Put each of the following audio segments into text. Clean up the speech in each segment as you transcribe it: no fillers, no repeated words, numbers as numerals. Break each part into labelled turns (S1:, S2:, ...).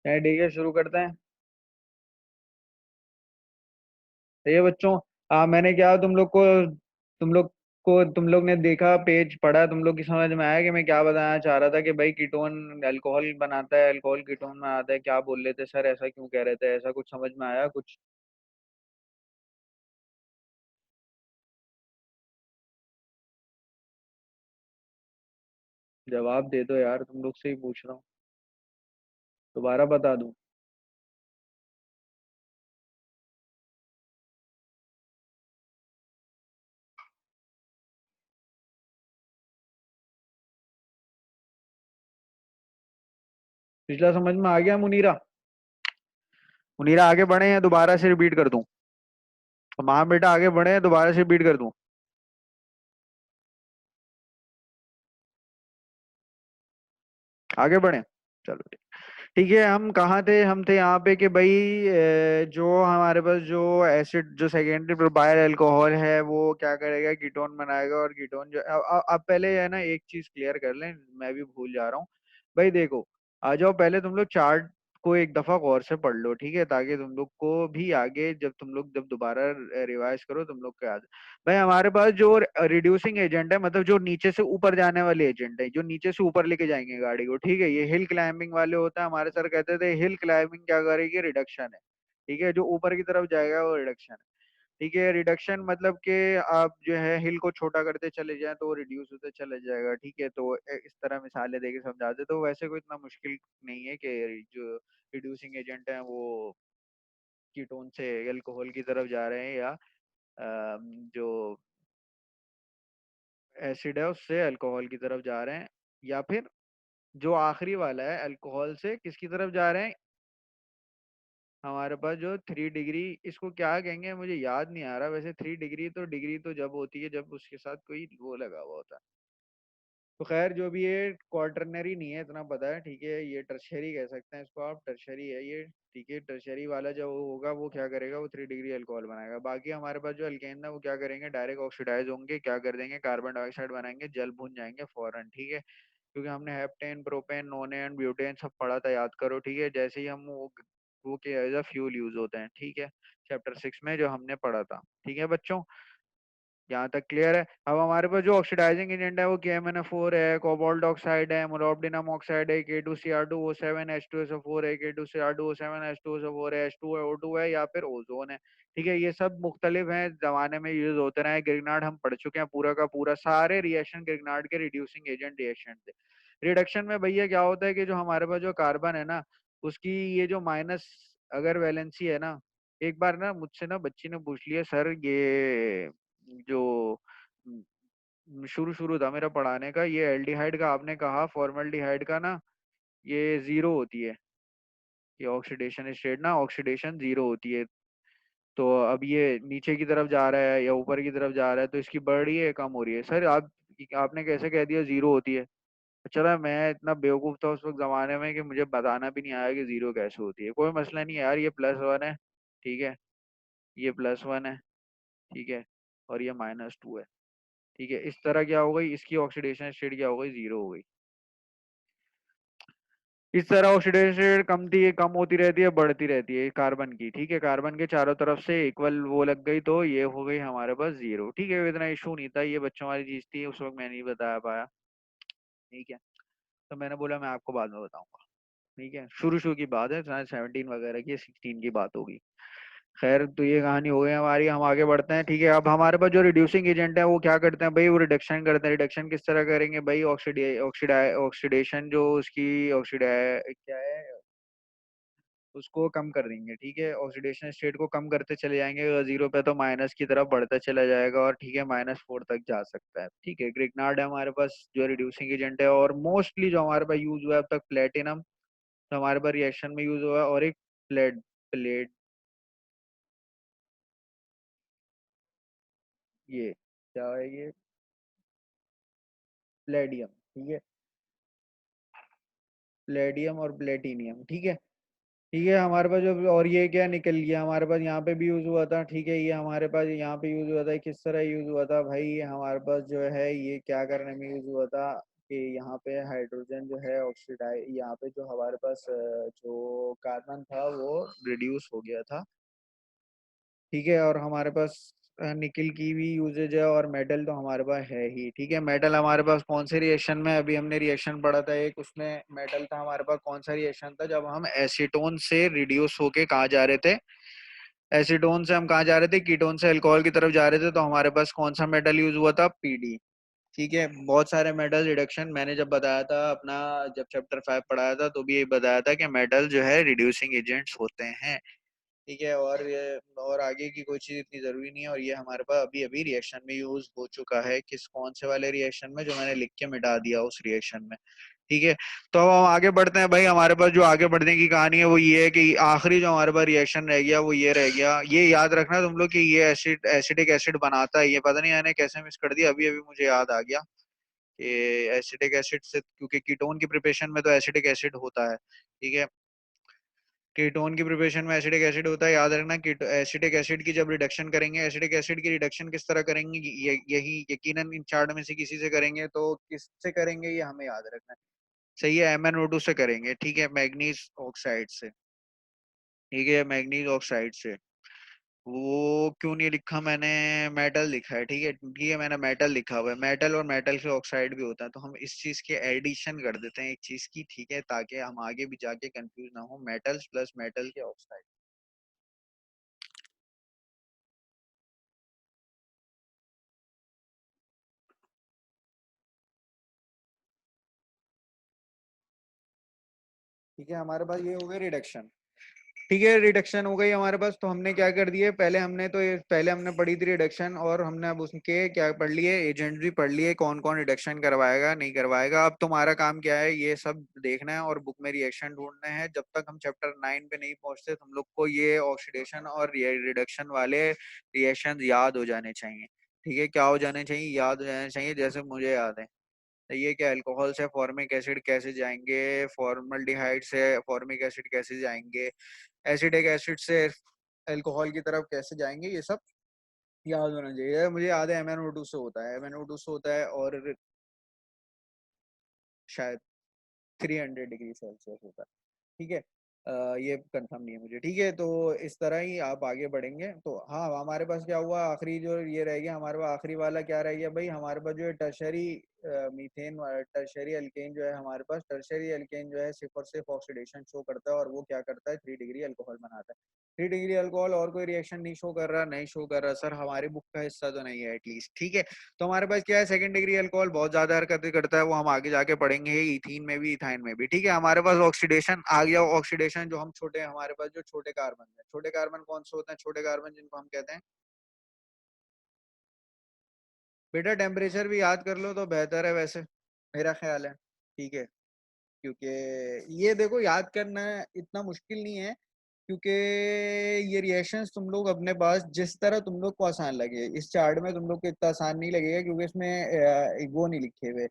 S1: ठीक है, शुरू करते हैं। तो ये बच्चों, मैंने क्या तुम लोग ने देखा, पेज पढ़ा, तुम लोग की समझ में आया कि मैं क्या बताना चाह रहा था कि भाई कीटोन अल्कोहल बनाता है, अल्कोहल कीटोन बनाता है, क्या बोल रहे थे सर, ऐसा क्यों कह रहे थे, ऐसा कुछ समझ में आया कुछ? जवाब दे दो यार, तुम लोग से ही पूछ रहा हूँ। दोबारा बता दूं? पिछला समझ में आ गया मुनीरा? मुनीरा आगे बढ़े हैं, दोबारा से रिपीट कर दूं? हाँ बेटा, आगे बढ़े हैं, दोबारा से रिपीट कर दूं? आगे बढ़े? चलो ठीक है। हम कहाँ थे? हम थे यहाँ पे कि भाई जो हमारे पास जो एसिड, जो सेकेंडरी प्रोपाइल अल्कोहल है, वो क्या करेगा, कीटोन बनाएगा। और कीटोन जो अब पहले है ना, एक चीज क्लियर कर लें, मैं भी भूल जा रहा हूँ। भाई देखो, आ जाओ, पहले तुम लोग चार्ट को एक दफा गौर से पढ़ लो, ठीक है, ताकि तुम लोग को भी आगे जब तुम लोग जब दोबारा रिवाइज करो, तुम लोग को याद। भाई हमारे पास जो रिड्यूसिंग एजेंट है, मतलब जो नीचे से ऊपर जाने वाले एजेंट है, जो नीचे से ऊपर लेके जाएंगे गाड़ी को, ठीक है, ये हिल क्लाइंबिंग वाले होते हैं। हमारे सर कहते थे हिल क्लाइंबिंग क्या करेगी, रिडक्शन है। ठीक है, जो ऊपर की तरफ जाएगा वो रिडक्शन है। ठीक है, रिडक्शन मतलब कि आप जो है हिल को छोटा करते चले जाएं तो वो रिड्यूस होते चले जाएगा। ठीक है, तो इस तरह मिसालें देके समझाते, तो वैसे कोई इतना मुश्किल नहीं है कि जो रिड्यूसिंग एजेंट है वो कीटोन से अल्कोहल की तरफ जा रहे हैं, या जो एसिड है उससे अल्कोहल की तरफ जा रहे हैं, या फिर जो आखिरी वाला है अल्कोहल से किसकी तरफ जा रहे हैं। हमारे पास जो 3 डिग्री, इसको क्या कहेंगे मुझे याद नहीं आ रहा वैसे। 3 डिग्री तो, डिग्री तो जब होती है जब उसके साथ कोई वो लगा हुआ होता है। तो खैर जो भी है, क्वार्टरनरी नहीं है, इतना पता है। ठीक है, ये टर्शरी कह सकते हैं इसको आप, टर्शरी है ये। ठीक है, टर्शरी वाला जो होगा वो क्या करेगा, वो 3 डिग्री अल्कोहल बनाएगा। बाकी हमारे पास जो अल्केन है वो क्या करेंगे, डायरेक्ट ऑक्सीडाइज होंगे, क्या कर देंगे, कार्बन डाइऑक्साइड बनाएंगे, जल भुन जाएंगे फौरन। ठीक है, क्योंकि हमने हेप्टेन, प्रोपेन, नोनेन, ब्यूटेन सब पढ़ा था, याद करो। ठीक है, जैसे ही हम वो क्या एज अ फ्यूल यूज होते हैं। ठीक है, चैप्टर 6 में जो हमने पढ़ा था। ठीक है बच्चों, यहाँ तक क्लियर है? अब हमारे पास जो ऑक्सीडाइजिंग एजेंट है वो KMnO4 है, कोबाल्ट ऑक्साइड है, मोलिब्डेनम ऑक्साइड है, K2Cr2O7, H2SO4 है, K2Cr2O7, H2SO4 है, H2O2 है, या फिर ओजोन है। ठीक है, ये सब मुख्तलिफ हैं, जमाने में यूज होते रहे। ग्रिग्नार्ड हम पढ़ चुके हैं, पूरा का पूरा सारे रिएक्शन ग्रिग्नार्ड के रिड्यूसिंग एजेंट रिएक्शन थे। रिडक्शन में भैया क्या होता है कि जो हमारे पास जो कार्बन है ना, उसकी ये जो माइनस अगर वैलेंसी है ना, एक बार ना मुझसे ना बच्ची ने पूछ लिया, सर ये जो शुरू शुरू था मेरा पढ़ाने का, ये एल्डिहाइड का आपने कहा, फॉर्मल्डिहाइड का ना, ये जीरो होती है। ये ऑक्सीडेशन स्टेट ना, ऑक्सीडेशन जीरो होती है। तो अब ये नीचे की तरफ जा रहा है या ऊपर की तरफ जा रहा है, तो इसकी बढ़ रही है कम हो रही है? सर आप, आपने कैसे कह दिया जीरो होती है? चला, मैं इतना बेवकूफ था उस वक्त जमाने में कि मुझे बताना भी नहीं आया कि जीरो कैसे होती है। कोई मसला नहीं है यार, ये +1 है। ठीक है, ये +1 है। ठीक है, और ये -2 है। ठीक है, इस तरह क्या हो गई, इसकी ऑक्सीडेशन स्टेट क्या हो गई, जीरो हो गई। इस तरह ऑक्सीडेशन स्टेट कम होती रहती है, बढ़ती रहती है कार्बन की। ठीक है, कार्बन के चारों तरफ से इक्वल वो लग गई तो ये हो गई हमारे पास जीरो। ठीक है, इतना इशू नहीं था, ये बच्चों वाली चीज थी, उस वक्त मैं नहीं बता पाया। ठीक है, तो मैंने बोला मैं आपको बाद में बताऊंगा। ठीक है, शुरू शुरू की बात है, 17 वगैरह की, 16 की बात होगी। खैर, तो ये कहानी हो गई हमारी, हम आगे बढ़ते हैं। ठीक है, अब हमारे पास जो रिड्यूसिंग एजेंट है वो क्या करते हैं भाई, वो रिडक्शन करते हैं। रिडक्शन किस तरह करेंगे भाई, ऑक्सीडेशन जो उसकी ऑक्सीडाइ क्या है, उसको कम कर देंगे। ठीक है, ऑक्सीडेशन स्टेट को कम करते चले जाएंगे, जीरो पे तो माइनस की तरफ बढ़ता चला जाएगा, और ठीक है -4 तक जा सकता है। ठीक है, ग्रिग्नार्ड है हमारे पास जो रिड्यूसिंग एजेंट है, और मोस्टली जो हमारे पास यूज हुआ है अब तक, प्लेटिनम तो हमारे पास रिएक्शन में यूज हुआ है, और एक प्लेट प्लेट ये क्या है, ये प्लेडियम। ठीक है, प्लेडियम और प्लेटिनियम। ठीक है। ठीक है, हमारे पास जो, और ये क्या निकल गया हमारे पास, यहाँ पे भी यूज हुआ था। ठीक है, ये हमारे पास यहाँ पे यूज हुआ था, किस तरह यूज हुआ था भाई, ये हमारे पास जो है ये क्या करने में यूज हुआ था कि यहाँ पे हाइड्रोजन जो है ऑक्सीडाइज, यहाँ पे जो हमारे पास जो कार्बन था वो रिड्यूस हो गया था, ठीक है। और हमारे पास निकिल की भी यूजेज है, और मेटल तो हमारे पास है ही, ठीक है। मेटल हमारे पास कौन से रिएक्शन में, अभी हमने रिएक्शन पढ़ा था एक, उसमें मेटल था हमारे पास, कौन सा रिएक्शन था, जब हम एसीटोन से रिड्यूस होके कहाँ जा रहे थे, एसीटोन से हम कहाँ जा रहे थे, कीटोन से अल्कोहल की तरफ जा रहे थे, तो हमारे पास कौन सा मेटल यूज हुआ था, पीडी, ठीक है। बहुत सारे मेटल रिडक्शन मैंने जब बताया था अपना, जब चैप्टर 5 पढ़ाया था तो भी यही बताया था कि मेटल जो है रिड्यूसिंग एजेंट्स होते हैं, ठीक है। और ये और आगे की कोई चीज इतनी जरूरी नहीं है, और ये हमारे पास अभी अभी रिएक्शन में यूज हो चुका है, किस कौन से वाले रिएक्शन में, जो मैंने लिख के मिटा दिया उस रिएक्शन में, ठीक है। तो अब हम आगे बढ़ते हैं भाई, हमारे पास जो आगे बढ़ने की कहानी है वो ये है कि आखिरी जो हमारे पास रिएक्शन रह गया वो ये रह गया, ये याद रखना तुम लोग कि ये एसिडिक एसिड बनाता है, ये पता नहीं मैंने कैसे मिस कर दिया, अभी अभी मुझे याद आ गया कि एसिडिक एसिड से, क्योंकि कीटोन की प्रिपरेशन में तो एसिडिक एसिड होता है, ठीक है। कीटोन की प्रिपरेशन में एसिडिक एसिड होता है, याद रखना। एसिडिक एसिड की जब रिडक्शन करेंगे, एसिडिक एसिड की रिडक्शन किस तरह करेंगे, यही यकीनन इन चार्ट में से किसी से करेंगे, तो किससे करेंगे ये हमें याद रखना है। सही है, MnO2 से करेंगे, ठीक है, मैग्नीज ऑक्साइड से, ठीक है, मैग्नीज ऑक्साइड से। वो क्यों नहीं लिखा मैंने, मेटल लिखा है, ठीक है, ठीक है, मैंने मेटल लिखा हुआ है, मेटल और मेटल के ऑक्साइड भी होता है, तो हम इस चीज के एडिशन कर देते हैं एक चीज की, ठीक है, ताकि हम आगे भी जाके कंफ्यूज ना हो, मेटल्स प्लस मेटल के ऑक्साइड, ठीक है। हमारे पास ये हो गए रिडक्शन, ठीक है, रिडक्शन हो गई हमारे पास, तो हमने क्या कर दिए, पहले हमने तो ये पहले हमने पढ़ी थी रिडक्शन, और हमने अब उसके क्या पढ़ लिए, एजेंट भी पढ़ लिए, कौन कौन रिडक्शन करवाएगा नहीं करवाएगा। अब तुम्हारा काम क्या है, ये सब देखना है और बुक में रिएक्शन ढूंढने हैं, जब तक हम चैप्टर 9 पे नहीं पहुंचते तुम लोग को ये ऑक्सीडेशन और रिडक्शन वाले रिएक्शन याद हो जाने चाहिए, ठीक है। क्या हो जाने चाहिए, याद हो जाने चाहिए, जैसे मुझे याद है। तो ये क्या, अल्कोहल से फॉर्मिक एसिड कैसे जाएंगे, फॉर्मल्डिहाइड से फॉर्मिक एसिड कैसे जाएंगे, एसिडिक एसिड से अल्कोहल की तरफ कैसे जाएंगे, ये सब याद होना चाहिए। मुझे याद है MnO2 से होता है, MnO2 से होता है, और शायद 300 डिग्री सेल्सियस होता है, ठीक है। ये कंफर्म नहीं है मुझे, ठीक है। तो इस तरह ही आप आगे बढ़ेंगे, तो हाँ हमारे पास क्या हुआ, आखिरी जो ये रह गया हमारे पास, आखिरी वाला क्या रह गया भाई, हमारे पास जो है टर्शरी मीथेन, टर्शरी अल्केन जो है हमारे पास, टर्शरी अल्केन जो है सिर्फ और सिर्फ ऑक्सीडेशन शो करता है, और वो क्या करता है, 3 डिग्री अल्कोहल बनाता है, 3 डिग्री अल्कोहल, और कोई रिएक्शन नहीं शो कर रहा, नहीं शो कर रहा सर, हमारी बुक का हिस्सा तो नहीं है एटलीस्ट, ठीक है। तो हमारे पास क्या है, 2nd डिग्री अल्कोहल बहुत ज्यादा हरकतें करता है, वो हम आगे जाके पढ़ेंगे, इथीन में भी इथाइन में भी, ठीक है। हमारे पास ऑक्सीडेशन आ गया, ऑक्सीडेशन जो हम छोटे, हमारे पास जो छोटे कार्बन है, छोटे कार्बन कौन से होते हैं, छोटे कार्बन जिनको हम कहते हैं, बेटा टेम्परेचर भी याद कर लो तो बेहतर है वैसे, मेरा ख्याल है, ठीक है। क्योंकि ये देखो याद करना इतना मुश्किल नहीं है, क्योंकि ये रिएक्शंस तुम लोग अपने पास जिस तरह तुम लोग को आसान लगे, इस चार्ट में तुम लोग को इतना आसान नहीं लगेगा, क्योंकि इसमें वो नहीं लिखे हुए,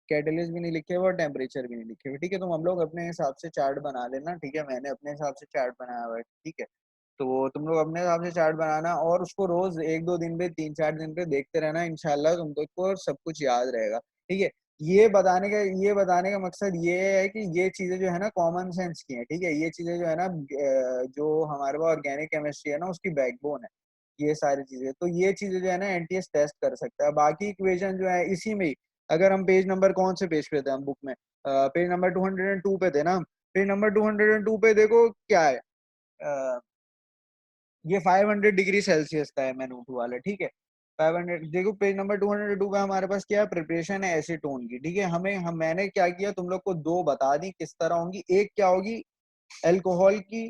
S1: कैटलिस्ट भी नहीं लिखे हुए और टेम्परेचर भी नहीं लिखे हुए, ठीक है। तुम हम लोग अपने हिसाब से चार्ट बना लेना, ठीक है, मैंने अपने हिसाब से चार्ट बनाया हुआ है, ठीक है। तो तुम लोग अपने हिसाब से चार्ट बनाना, और उसको रोज 1-2 दिन पे 3-4 दिन पे देखते रहना, इंशाल्लाह तुम लोग को सब कुछ याद रहेगा, ठीक है। ये बताने का मकसद ये है कि ये चीजें जो है ना कॉमन सेंस की है, ठीक है, ये चीजें जो है ना जो हमारे पास ऑर्गेनिक केमिस्ट्री है ना उसकी बैकबोन है, ये सारी चीजें, तो ये चीजें जो है ना एनटीएस टेस्ट कर सकता है, बाकी इक्वेशन जो है इसी में ही। अगर हम पेज नंबर कौन से पेज पे थे हम बुक में, पेज नंबर 202 पे थे ना, पेज नंबर 202 पे देखो क्या है, ये 500 डिग्री सेल्सियस का है MnO2 वाला, ठीक है। 500 देखो, पेज नंबर 202 पे हमारे पास क्या है, प्रिपरेशन है एसीटोन की, ठीक है। मैंने क्या किया, तुम लोग को दो बता दी किस तरह होंगी, एक क्या होगी, अल्कोहल की,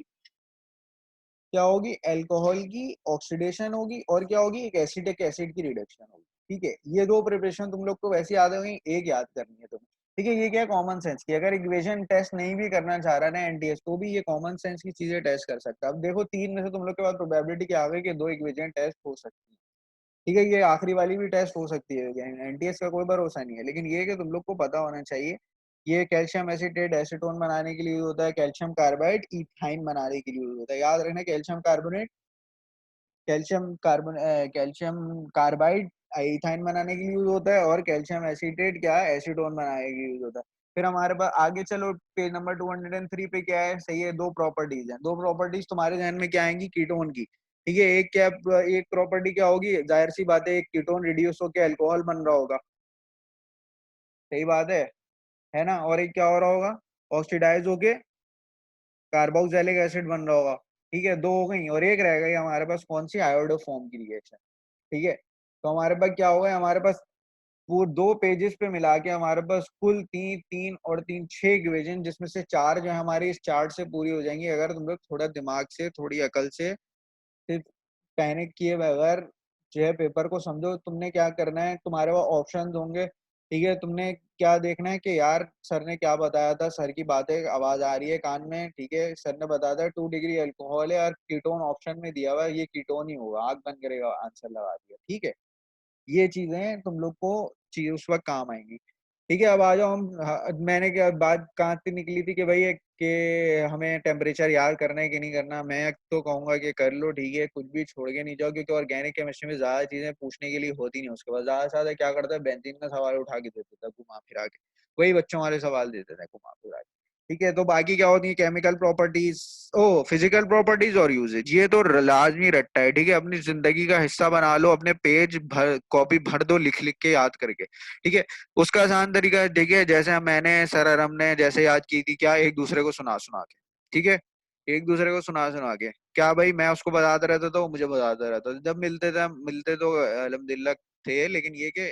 S1: क्या होगी, अल्कोहल की ऑक्सीडेशन होगी, और क्या होगी, एक एसिटिक एसिड की रिडक्शन होगी, ठीक है। ये दो प्रिपरेशन तुम लोग को वैसे याद होगी, एक याद करनी है तुम्हें, ठीक है। ये क्या है, कॉमन सेंस की, अगर इक्वेशन टेस्ट नहीं भी करना चाह रहा ना एनटीएस, तो भी ये कॉमन सेंस की चीजें टेस्ट कर सकता है। अब देखो, तीन में से तुम लोग के पास प्रोबेबिलिटी क्या आ गई कि दो इक्वेशन टेस्ट हो सकती है, ठीक है। ये आखिरी वाली भी टेस्ट हो सकती है, एनटीएस का कोई भरोसा नहीं है, लेकिन ये कि तुम लोग को पता होना चाहिए, ये कैल्शियम एसीटेट एसीटोन बनाने के लिए यूज होता है, कैल्शियम कार्बाइड इथाइन बनाने के लिए यूज होता है, याद रखना, calcium carbonate, calcium carbon calcium carbide
S2: ethyne बनाने के लिए यूज होता है, और कैल्शियम एसीटेट क्या है, एसीटोन बनाने के लिए यूज होता है। फिर हमारे पास आगे चलो, पेज नंबर 203 पे क्या है, सही है, दो प्रॉपर्टीज हैं। दो प्रॉपर्टीज तुम्हारे ध्यान में क्या आएंगी, कीटोन की। ठीक है, एक क्या, एक प्रॉपर्टी क्या होगी, जाहिर सी बात है, एक कीटोन रिड्यूस होकर अल्कोहल बन रहा होगा, सही बात है ना। और एक क्या हो रहा होगा, ऑक्सीडाइज होके कार्बोक्सिलिक एसिड बन रहा होगा। ठीक है, दो हो गई, और एक रह गई हमारे पास, कौन सी, आयोडोफॉर्म की रिएक्शन। ठीक है, तो हमारे पास क्या होगा, हमारे पास वो दो पेजेस पे मिला के हमारे पास कुल तीन, तीन और तीन, छह इक्वेशन, जिसमें से चार जो है हमारी इस चार्ट से पूरी हो जाएंगी, अगर तुम लोग थोड़ा दिमाग से, थोड़ी अकल से, सिर्फ पैनिक किए बगैर जो है पेपर को समझो। तुमने क्या करना है, तुम्हारे पास ऑप्शंस होंगे। ठीक है, तुमने क्या देखना है कि यार सर ने क्या बताया था, सर की बातें आवाज आ रही है कान में। ठीक है, सर ने बताया था 2 डिग्री अल्कोहल है और कीटोन ऑप्शन में दिया हुआ है, ये कीटोन ही होगा, आग बंद करेगा, आंसर लगा दिया। ठीक है, ये चीजें तुम लोग को चीज उस वक्त काम आएंगी। ठीक है, अब आ जाओ हम, मैंने क्या बात कहाँ से निकली थी कि भाई कि हमें टेम्परेचर याद करना है कि नहीं करना। मैं तो कहूंगा कि कर लो, ठीक है, कुछ भी छोड़ के नहीं जाओ, क्योंकि ऑर्गेनिक केमिस्ट्री में ज्यादा चीजें पूछने के लिए होती नहीं। उसके बाद ज्यादा से ज्यादा क्या करता है, बेंजीन का सवाल उठा के देता था घुमा फिरा के, वही बच्चों वाले सवाल देते थे घुमा फिरा के। ठीक है, तो बाकी क्या होती है, केमिकल प्रॉपर्टीज, ओ फिजिकल प्रॉपर्टीज और यूजेज, ये तो लाजमी रट्टा है। ठीक है, अपनी जिंदगी का हिस्सा बना लो, अपने पेज भर, कॉपी भर दो लिख लिख के याद करके। ठीक है, उसका आसान तरीका है, देखिए जैसे मैंने, सर और हमने जैसे याद की थी, क्या, एक दूसरे को सुना सुना के। ठीक है, एक दूसरे को सुना सुना के, क्या भाई, मैं उसको बताता रहता था, वो मुझे बताता रहता था, जब मिलते तो अल्हम्दुलिल्लाह थे, लेकिन ये कि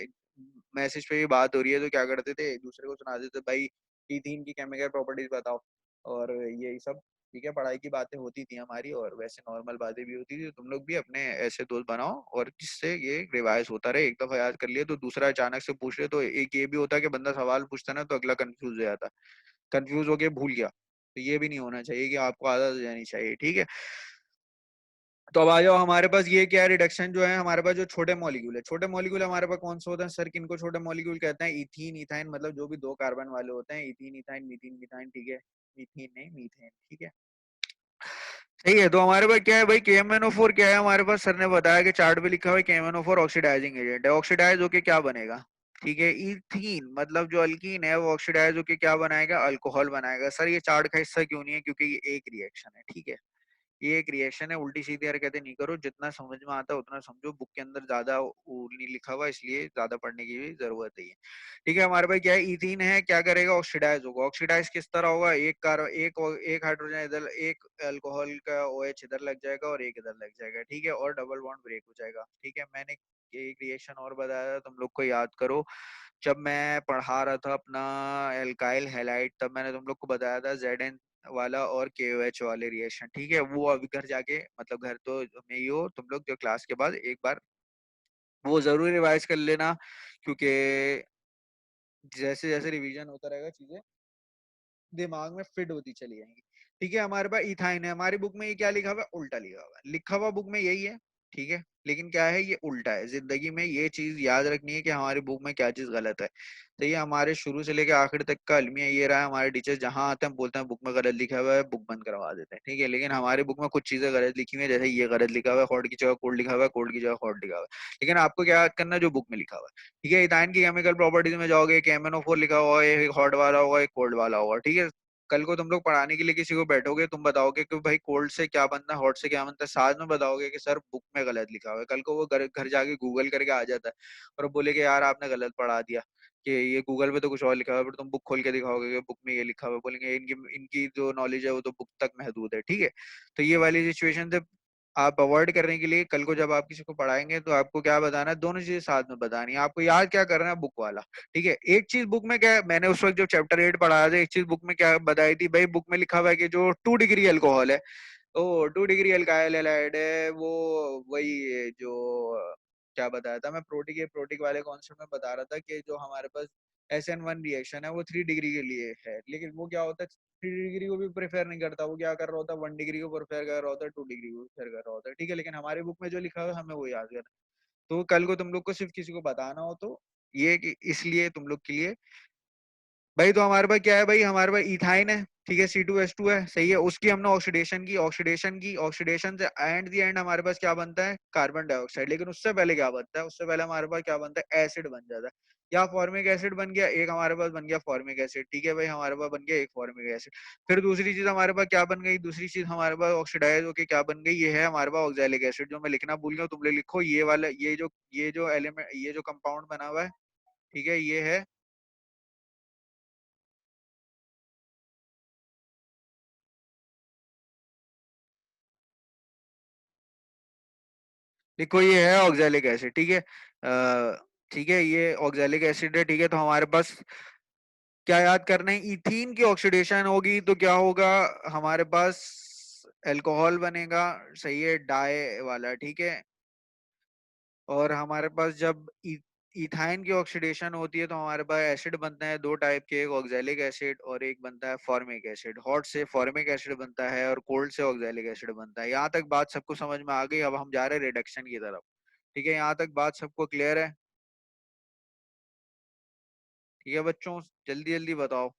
S2: मैसेज पे भी बात हो रही है तो क्या करते थे, एक दूसरे को सुना देते, भाई इथीन की केमिकल प्रॉपर्टीज बताओ, और यही सब। ठीक है, पढ़ाई की बातें होती थी हमारी, और वैसे नॉर्मल बातें भी होती थी। तुम लोग भी अपने ऐसे दोस्त बनाओ, और जिससे ये रिवाइज होता रहे, एक दफा याद कर लिया तो दूसरा अचानक से पूछ ले, तो एक ये भी होता है कि बंदा सवाल पूछता ना तो अगला कंफ्यूज हो जाता, कंफ्यूज होके भूल गया। तो ये भी नहीं होना चाहिए, कि आपको आदत हो जानी चाहिए। ठीक है, तो अब आ जाओ, हमारे पास ये क्या है, रिडक्शन जो है, हमारे पास जो छोटे मॉलिक्यूल है, छोटे मॉलिक्यूल हमारे पास कौन से होते हैं सर, किनको छोटे मॉलिक्यूल कहते हैं, इथीन इथाइन, मतलब जो भी दो कार्बन वाले होते हैं, इथीन इथाइन मीथीन मिथाइन। ठीक है, मीथीन नहीं, मीथेन। ठीक है, सही है। तो हमारे पास क्या है भाई, KMnO4 क्या है, हमारे पास सर ने बताया कि चार्ट पे लिखा हुआ है, KMnO4 ऑक्सीडाइजिंग एजेंट है। ऑक्सीडाइज होके क्या बनेगा, ठीक है, इथीन, मतलब जो अल्कीन है वो ऑक्सीडाइज होके क्या बनाएगा, अल्कोहल बनाएगा। सर ये चार्ट का हिस्सा क्यों नहीं है, क्योंकि ये एक रिएक्शन है। ठीक है, ये एक रिएक्शन है, उल्टी सीधी हरकतें नहीं करो, जितना समझ में आता है उतना समझो, बुक के अंदर ज्यादा नहीं लिखा हुआ, इसलिए ज्यादा पढ़ने की भी जरूरत नहीं है। ठीक है, हमारे पास क्या है, इथीन है, क्या करेगा, ऑक्सीडाइज होगा। ऑक्सीडाइज किस तरह होगा, एक हाइड्रोजन इधर, एक अल्कोहल का OH इधर लग जाएगा और एक इधर लग जाएगा। ठीक है, और डबल बॉन्ड ब्रेक हो जाएगा। ठीक है, मैंने एक रिएक्शन और बताया था, तुम लोग को याद करो, जब मैं पढ़ा रहा था अपना एल्काइल हैलाइड, तब मैंने तुम लोग को बताया था Zn वाला और KOH वाले रिएक्शन। ठीक है, वो अभी घर जाके, मतलब घर तो में ही हो तुम लोग, जो क्लास के बाद एक बार वो जरूर रिवाइज कर लेना, क्योंकि जैसे जैसे रिवीजन होता रहेगा चीजें दिमाग में फिट होती चली जाएंगी। ठीक है, हमारे पास इथाइन है, हमारी बुक में ये क्या लिखा हुआ है, उल्टा लिखा हुआ है, लिखा हुआ बुक में यही है। ठीक है, लेकिन क्या है, ये उल्टा है। जिंदगी में ये चीज याद रखनी है कि हमारी बुक में क्या चीज गलत है। तो ये हमारे शुरू से लेकर आखिर तक का अलमिया ये रहा है, हमारे टीचर जहां आते हैं बोलते हैं बुक में गलत लिखा हुआ है, बुक बंद करवा देते हैं। ठीक है, लेकिन हमारी बुक में कुछ चीजें गलत लिखी हुई है, जैसे ये गलत लिखा हुआ है, हॉट की जगह कोल्ड लिखा हुआ है, कोल्ड की जगह हॉट लिखा हुआ है। लेकिन आपको क्या याद करना है, जो बुक में लिखा हुआ है। ठीक है, इथाइन की केमिकल प्रॉपर्टीज में जाओगे, KMnO4 लिखा हुआ है, एक हॉट वाला होगा, एक कोल्ड वाला होगा। ठीक है, कल को तुम लोग पढ़ाने के लिए किसी को बैठोगे, तुम बताओगे कि भाई कोल्ड से क्या बनता है, हॉट से क्या बनता है, साथ में बताओगे कि सर बुक में गलत लिखा हुआ है। कल को वो घर घर जाके गूगल करके आ जाता है और बोले कि यार आपने गलत पढ़ा दिया, कि ये गूगल पे तो कुछ और लिखा हुआ है, पर तुम बुक खोल के दिखाओगे कि बुक में ये लिखा हुआ है, बोलेंगे इनकी इनकी जो नॉलेज है वो तो बुक तक महदूद है। ठीक है, तो ये वाली सिचुएशन से आप अवॉइड करने के लिए कल को जब आप किसी को पढ़ाएंगे तो आपको क्या बताना है, दोनों चीजें साथ में बतानी है। आपको याद क्या करना है, बुक वाला। ठीक है, एक चीज बुक में क्या है, मैंने उस वक्त जो चैप्टर 8 पढ़ाया था, एक चीज बुक में क्या बताई थी भाई, बुक में लिखा हुआ है कि जो 2 डिग्री अल्कोहल है, ओ 2 डिग्री अल्काइल हैलाइड है, वो वही है जो क्या बताया था मैं, प्रोटिक वाले कॉन्सेप्ट में बता रहा था कि जो हमारे पास SN1 रिएक्शन है वो 3 डिग्री के लिए है, लेकिन वो क्या होता है, 3 डिग्री को भी प्रेफर नहीं करता, वो क्या कर रहा होता है, 1 डिग्री को प्रेफर कर रहा होता है, 2 डिग्री को प्रेफर कर रहा होता है। ठीक है, लेकिन हमारी बुक में जो लिखा हुआ है हमें वो याद करना। तो कल को तुम लोग को सिर्फ किसी को बताना हो तो ये कि इसलिए तुम लोग के लिए भाई, तो हमारे पास क्या है भाई, हमारे पास इथाइन है।
S1: ठीक है, C2H2 है, सही है। उसकी हमने ऑक्सीडेशन से एंड दी एंड हमारे पास क्या बनता है, कार्बन डाइऑक्साइड। लेकिन उससे पहले क्या बनता है, उससे पहले हमारे पास क्या बनता है, एसिड बन जाता है। या फॉर्मिक एसिड बन गया एक, हमारे पास बन गया फॉर्मिक एसिड। ठीक है भाई, हमारे पास बन गया एक फॉर्मिक एसिड। फिर दूसरी चीज हमारे पास क्या बन गई, दूसरी चीज हमारे पास ऑक्सीडाइज होके क्या बन गई, ये है हमारे पास ऑक्सैलिक एसिड। जो मैं लिखना भूल गया, तुम लोग लिखो ये वाला, ये जो एलिमेंट, ये जो कंपाउंड बना हुआ है, ठीक है, ये है, देखो ये है ऑक्सैलिक एसिड। ठीक है, ठीक है, ये ऑक्सैलिक एसिड है। ठीक है, तो हमारे पास क्या याद करना है, इथीन की ऑक्सीडेशन होगी तो क्या होगा, हमारे पास अल्कोहल बनेगा, सही है, डाई वाला। ठीक है, और हमारे पास जब इथाइन की ऑक्सीडेशन होती है तो हमारे पास एसिड बनता है दो टाइप के, एक ऑक्सैलिक एसिड और एक बनता है फॉर्मिक एसिड। हॉट से फॉर्मिक एसिड बनता है और कोल्ड से ऑक्सैलिक एसिड बनता है। यहाँ तक बात सबको समझ में आ गई? अब हम जा रहे हैं रिडक्शन की तरफ। ठीक है, यहाँ तक बात सबको क्लियर है? ठीक है बच्चों, जल्दी जल्दी बताओ।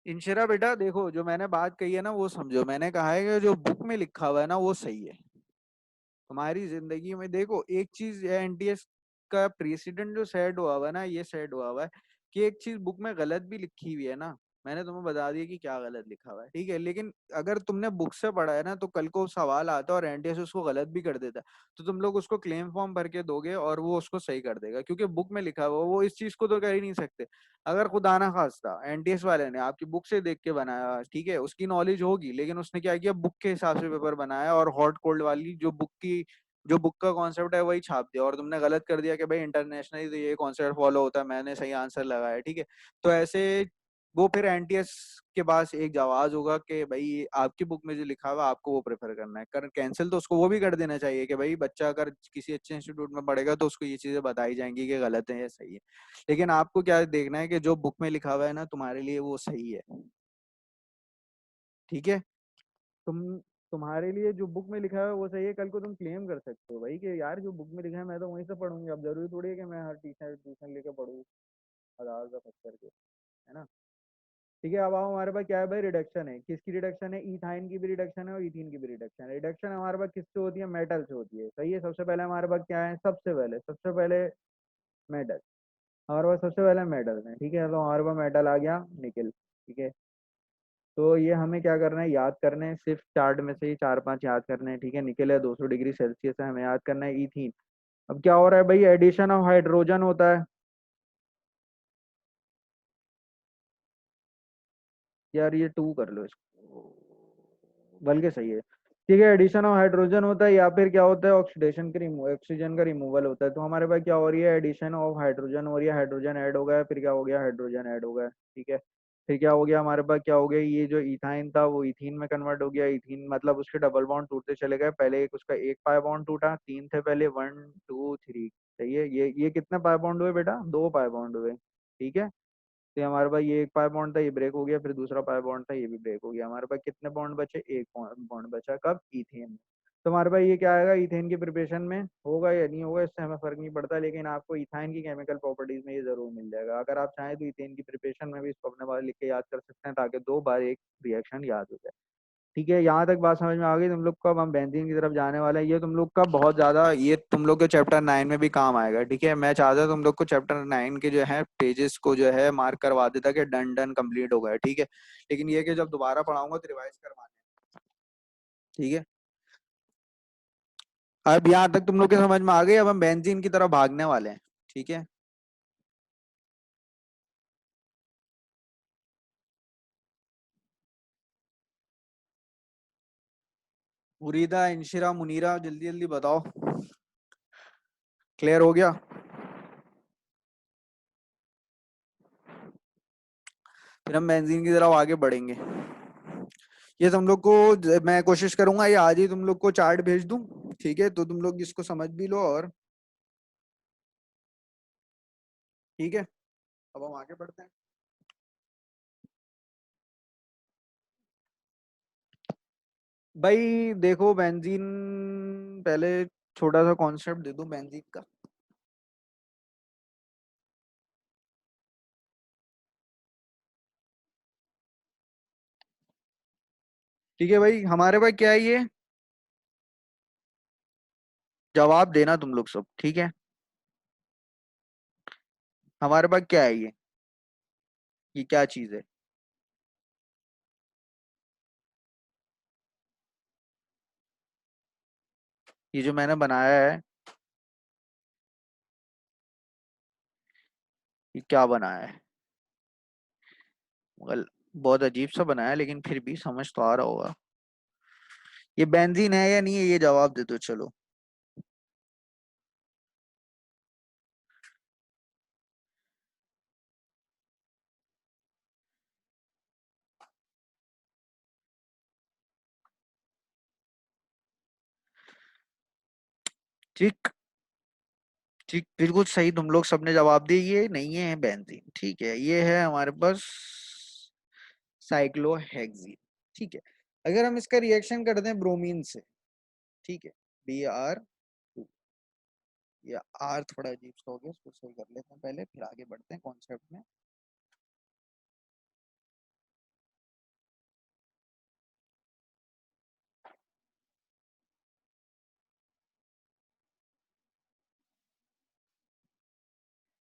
S1: इंशिरा बेटा देखो, जो मैंने बात कही है ना वो समझो। मैंने कहा है कि जो बुक में लिखा हुआ है ना वो सही है। तुम्हारी जिंदगी में देखो एक चीज, एनटीएस का प्रेसिडेंट जो सेट हुआ हुआ है ना, ये सेट हुआ हुआ है कि एक चीज बुक में गलत भी लिखी हुई है ना, मैंने तुम्हें बता दिया कि क्या गलत लिखा हुआ है। ठीक है, लेकिन अगर तुमने बुक से पढ़ा है ना तो कल को सवाल आता है और एनटीएस उसको गलत भी कर देता है, तो तुम लोग उसको क्लेम फॉर्म भर के दोगे और वो उसको सही कर देगा, क्योंकि बुक में लिखा हुआ वो इस चीज को तो कर ही नहीं सकते। अगर खुदा ना खास्ता एनटीएस वाले ने आपकी बुक से देख के बनाया, ठीक है, उसकी नॉलेज होगी, लेकिन उसने क्या किया, बुक के हिसाब से पेपर बनाया और हॉट कोल्ड वाली जो बुक का कॉन्सेप्ट है वही छाप दिया, और तुमने गलत कर दिया कि भाई इंटरनेशनली तो ये कॉन्सेप्ट फॉलो होता है, मैंने सही आंसर लगाया। ठीक है, तो ऐसे वो फिर एनटीएस के पास एक जवाब होगा कि भाई आपकी बुक में जो लिखा हुआ आपको वो प्रेफर करना है, कर कैंसिल तो उसको वो भी कर देना चाहिए कि भाई बच्चा अगर किसी अच्छे इंस्टीट्यूट में पढ़ेगा तो उसको ये चीजें बताई जाएंगी कि गलत है या सही है। लेकिन आपको क्या देखना है कि जो बुक में लिखा हुआ है ना तुम्हारे लिए वो सही है। ठीक है, तुम तुम्हारे लिए जो बुक में लिखा है वो सही है। कल को तुम क्लेम कर सकते हो भाई कि यार जो बुक में लिखा है मैं तो वहीं से पढ़ूंगी। अब जरूरी थोड़ी है कि मैं हर ट्यूशन ट्यूशन लेके पढ़ूँ 1000 का खर्च करके, है ना। ठीक है, अब आओ हमारे पास क्या है भाई, रिडक्शन है। किसकी रिडक्शन है, इथाइन की भी रिडक्शन है और इथीन की भी रिडक्शन है। रिडक्शन हमारे पास किससे होती है, मेटल से होती है। सही है, सबसे पहले हमारे पास क्या है, सबसे पहले मेटल। हमारे पास सबसे पहले मेटल है। ठीक है, तो हमारे पास मेटल आ गया निकल। ठीक है, तो ये हमें क्या करना है, याद करना है, सिर्फ चार्ट में से ही चार पांच याद करने हैं। ठीक है, निकल है 200 डिग्री सेल्सियस है, हमें याद करना है इथीन। अब क्या हो रहा है भाई, एडिशन ऑफ हाइड्रोजन होता है। यार ये टू कर लो इसको, बल्कि सही है। ठीक है, एडिशन ऑफ हाइड्रोजन होता है या फिर क्या होता है, ऑक्सीडेशन का रिमूव, ऑक्सीजन का रिमूवल होता है। तो हमारे पास क्या हो रही है, एडिशन ऑफ हाइड्रोजन हो रही है, हाइड्रोजन ऐड हो गया, फिर क्या हो गया, हाइड्रोजन ऐड हो गया। ठीक है, फिर क्या हो गया हमारे पास, क्या हो गया, ये जो इथाइन था वो इथीन में कन्वर्ट हो गया। इथीन मतलब उसके डबल बॉन्ड टूटते चले गए। पहले एक उसका एक पाई बॉन्ड टूटा, तीन थे पहले, 1 2 3। सही है, ये कितने पाई बॉन्ड हुए बेटा, दो पाई बॉन्ड हुए। ठीक है, तो हमारे पास ये एक पाई बॉन्ड था, ये ब्रेक हो गया, फिर दूसरा पाई बॉन्ड था, ये भी ब्रेक हो गया। हमारे पास कितने बॉन्ड बचे, एक बॉन्ड बचा, कब, इथेन में। तो हमारे पास ये क्या आएगा, इथेन की प्रिपरेशन में होगा या नहीं होगा इससे हमें फर्क नहीं पड़ता, लेकिन आपको इथाइन की केमिकल प्रॉपर्टीज में ये जरूर मिल जाएगा। अगर आप चाहें तो इथेन की प्रिपरेशन में भी इसको अपने बारे लिख के याद कर सकते हैं, ताकि दो बार एक रिएक्शन याद हो जाए। ठीक है, यहाँ तक बात समझ में आ गई तुम लोग को? अब हम बेंजीन की तरफ जाने वाले हैं। ये तुम लोग का बहुत ज्यादा, ये तुम लोग के चैप्टर 9 में भी काम आएगा। ठीक है, मैं चाहता तुम लोग को चैप्टर 9 के जो है पेजेस को जो है मार्क करवा देता कि डन डन कंप्लीट हो गया। ठीक है, लेकिन ये कि जब दोबारा पढ़ाऊंगा तो रिवाइज करवाना है। ठीक है, अब यहाँ तक तुम लोग के समझ में आ गई। अब हम बेंजीन की तरफ भागने वाले हैं। ठीक है, मुरीदा, इंशिरा, मुनीरा, जल्दी जल्दी बताओ, क्लियर हो गया? फिर हम बेंजीन की तरफ आगे बढ़ेंगे। ये तुम लोग को मैं कोशिश करूंगा ये आज ही तुम लोग को चार्ट भेज दूं। ठीक है, तो तुम लोग इसको समझ भी लो। और ठीक है, अब हम आगे बढ़ते हैं।
S2: भाई देखो बेंजीन, पहले छोटा सा कॉन्सेप्ट दे दूं बेंजीन का। ठीक है भाई, हमारे पास क्या है ये, जवाब देना तुम लोग सब, ठीक है। हमारे पास क्या है ये क्या चीज है? ये जो मैंने बनाया है, ये क्या बनाया है? मगर बहुत अजीब सा बनाया है, लेकिन फिर भी समझ तो आ रहा होगा। ये बेंजीन है या नहीं है, ये जवाब दे दो चलो। ठीक, ठीक, बिल्कुल सही, तुम लोग सबने जवाब दिया, ये नहीं है बेंजीन, ठीक है, ये है हमारे पास साइक्लोहेक्सीन। ठीक है। अगर हम इसका रिएक्शन करते हैं ब्रोमीन से, ठीक है, Br2, या आर थोड़ा अजीब सा हो गया, इसको सही कर लेते हैं पहले, फिर आगे बढ़ते हैं कॉन्सेप्ट में।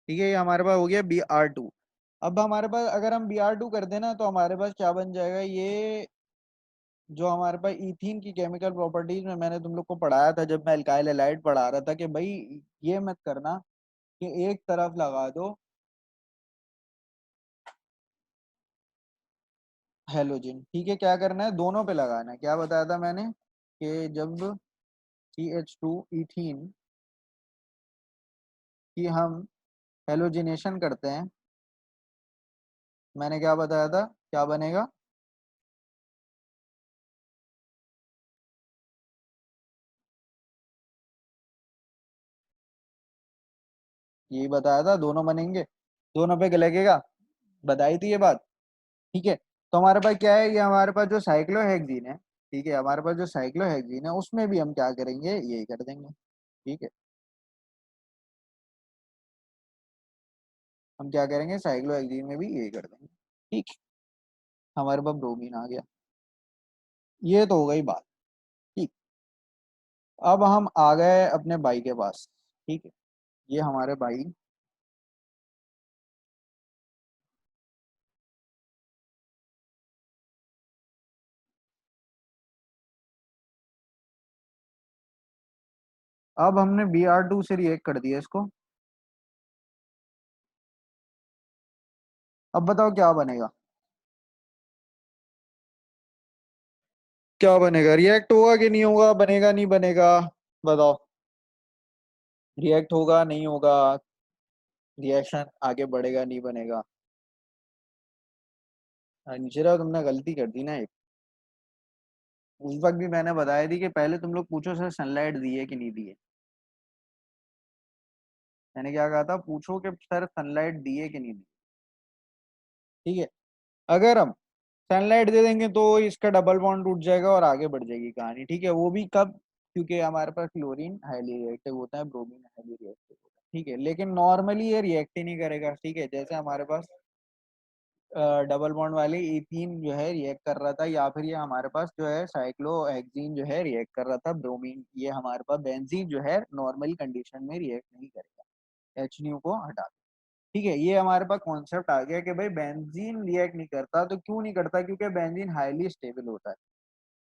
S2: ठीक है, ये हमारे पास हो गया Br2। अब हमारे पास अगर हम Br2 कर देना तो हमारे पास क्या बन जाएगा, ये जो हमारे पास इथीन की केमिकल प्रॉपर्टीज में मैंने तुम लोग को पढ़ाया था जब मैं अल्काइल हैलाइड पढ़ा रहा था, कि भाई ये मत करना कि एक तरफ लगा दो हेलोजन, ठीक है, क्या करना है, दोनों पे लगाना है। क्या बताया था मैंने कि जब CH2 इथीन की हम हेलोजिनेशन करते हैं, मैंने क्या बताया था, क्या बनेगा? यही बताया था, दोनों बनेंगे, दोनों पे लगेगा, बताई थी ये बात। ठीक है, तो हमारे पास क्या है, ये हमारे पास जो साइक्लोहेक्सीन है, ठीक है, हमारे पास जो साइक्लोहेक्सीन है उसमें भी हम क्या करेंगे, यही कर देंगे। ठीक है, हम क्या करेंगे, साइक्लोहेक्सीन में भी यही कर देंगे। ठीक, हमारे पास ब्रोमीन आ गया, ये तो हो गई बात। ठीक, अब हम आ गए अपने भाई के पास। ठीक है, ये हमारे भाई, अब हमने Br2 से रिएक्ट कर दिया इसको। अब बताओ क्या बनेगा, क्या बनेगा, रिएक्ट होगा कि नहीं होगा, बनेगा नहीं बनेगा, बताओ। रिएक्ट होगा नहीं होगा, रिएक्शन आगे बढ़ेगा नहीं बनेगा? निचरा तुमने गलती कर दी ना एक। उस वक्त भी मैंने बताया थी कि पहले तुम लोग पूछो सर सनलाइट दी है कि नहीं दी है। मैंने क्या कहा था, पूछो कि सर सनलाइट दी है कि नहीं दी। ठीक है, अगर हम सनलाइट दे देंगे तो इसका डबल बॉन्ड टूट जाएगा और आगे बढ़ जाएगी कहानी। ठीक है, वो भी कब, क्योंकि हमारे पास क्लोरीन हाईली रिएक्टिव होता है, ब्रोमीन हाईली रिएक्टिव होता है। ठीक है, लेकिन नॉर्मली ये रिएक्ट ही नहीं करेगा। ठीक है, जैसे हमारे पास डबल बॉन्ड वाले इथीन जो है रिएक्ट कर रहा था, या फिर ये हमारे पास जो है साइक्लोहेक्सीन जो है रिएक्ट कर रहा था ब्रोमीन, ये हमारे पास बेंजीन जो है नॉर्मल कंडीशन में रिएक्ट नहीं करेगा, HNO को हटा। ठीक है, ये हमारे पास कॉन्सेप्ट आ गया कि भाई बेंजीन रिएक्ट नहीं करता, तो क्यों नहीं करता, क्योंकि बेंजीन हाईली स्टेबल होता है।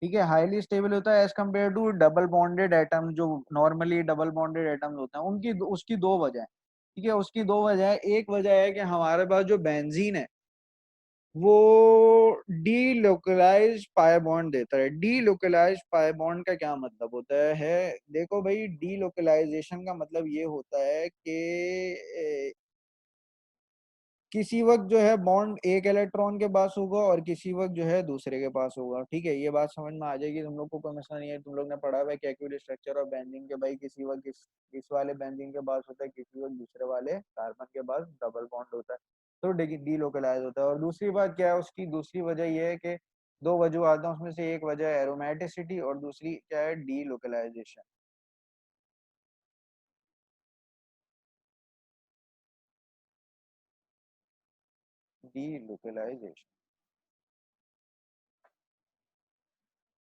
S2: ठीक है, हाईली स्टेबल होता है as compare to double bonded atom, जो नॉर्मली डबल बॉन्डेड एटम्स होते हैं, उनकी उसकी दो वजह है। ठीक है, उसकी दो वजह है, एक वजह है कि हमारे पास जो बेंजीन है वो डी लोकलाइज पाई बॉन्ड देता है। डी लोकलाइज पाई बॉन्ड का क्या मतलब होता है, देखो भाई, डी लोकलाइजेशन का मतलब ये होता है कि किसी वक्त जो है बॉन्ड एक इलेक्ट्रॉन के पास होगा और किसी वक्त जो है दूसरे के पास होगा। ठीक है, ये बात समझ में आ जाएगी तुम लोग को, कोई मसला नहीं है। तुम लोग ने पढ़ा हुआ है केक्यूली स्ट्रक्चर और बेंजीन के, भाई किसी वक्त इस वाले बेंजीन के पास होता है, किसी वक्त दूसरे वाले कार्बन के पास डबल बॉन्ड होता है, तो डी लोकलाइज होता है। और दूसरी बात क्या है, उसकी दूसरी वजह यह है कि दो वजूहत हैं, उसमें से एक वजह है एरोमेटिसिटी और दूसरी क्या है, डी लोकलाइजेशन। D localisation.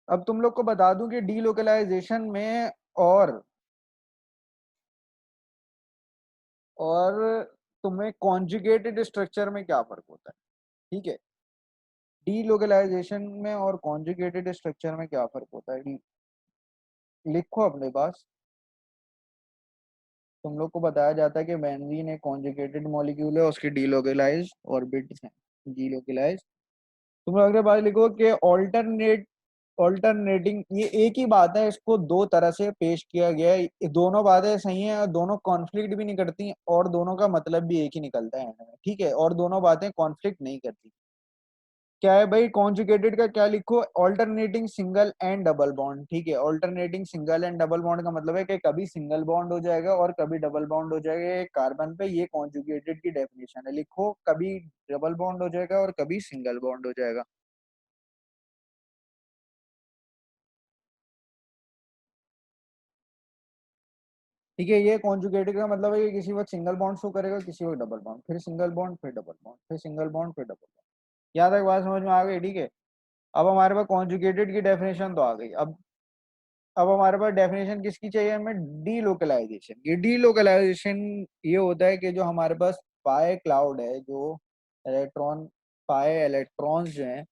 S2: अब तुम लोग को बता दूं कि डी लोकलाइजेशन में और तुम्हें कॉन्जुगेटेड स्ट्रक्चर में क्या फर्क होता है। ठीक है, डी लोकलाइजेशन में और कॉन्जुगेटेड स्ट्रक्चर में क्या फर्क होता है, लिखो अपने पास। तुम लोग को बताया जाता है कि बेंजीन एक कॉन्जुगेटेड मॉलिक्यूल है, उसकी डीलोकलाइज्ड ऑर्बिट्स हैं, डीलोकलाइज्ड। तुम लोग अपने पास लिखो कि ऑल्टरनेटिंग, ये एक ही बात है, इसको दो तरह से पेश किया गया है, ये दोनों बातें सही हैं और दोनों कॉन्फ्लिक्ट भी नहीं करती और दोनों का मतलब भी एक ही निकलता है end में, ठीक है, और दोनों बातें कॉन्फ्लिक्ट नहीं करती। क्या है भाई कॉन्जुगेटेड का, क्या लिखो, alternating single and double bond. ठीक है, alternating single and double bond का मतलब है कि कभी सिंगल बॉन्ड हो जाएगा और कभी डबल बॉन्ड हो जाएगा एक कार्बन पे, ये कॉन्जुगेटेड की डेफिनेशन है, लिखो कभी डबल बॉन्ड हो जाएगा और कभी सिंगल बॉन्ड हो जाएगा। ठीक है, ये कॉन्जुगेटेड का मतलब है कि किसी वक्त सिंगल बॉन्ड शो करेगा, किसी वक्त डबल बॉन्ड, फिर सिंगल बॉन्ड, फिर डबल बॉन्ड, फिर सिंगल बॉन्ड, फिर डबल बॉन्ड। याद तक बात समझ में आ गई, ठीक है। अब हमारे पास कॉन्जुगेटेड की डेफिनेशन तो आ गई। अब हमारे पास डेफिनेशन किसकी चाहिए हमें, डी लोकलाइजेशन। ये डी लोकलाइजेशन ये होता है कि जो हमारे पास पाए क्लाउड है, जो इलेक्ट्रॉन, पाए इलेक्ट्रॉन्स जो हैं,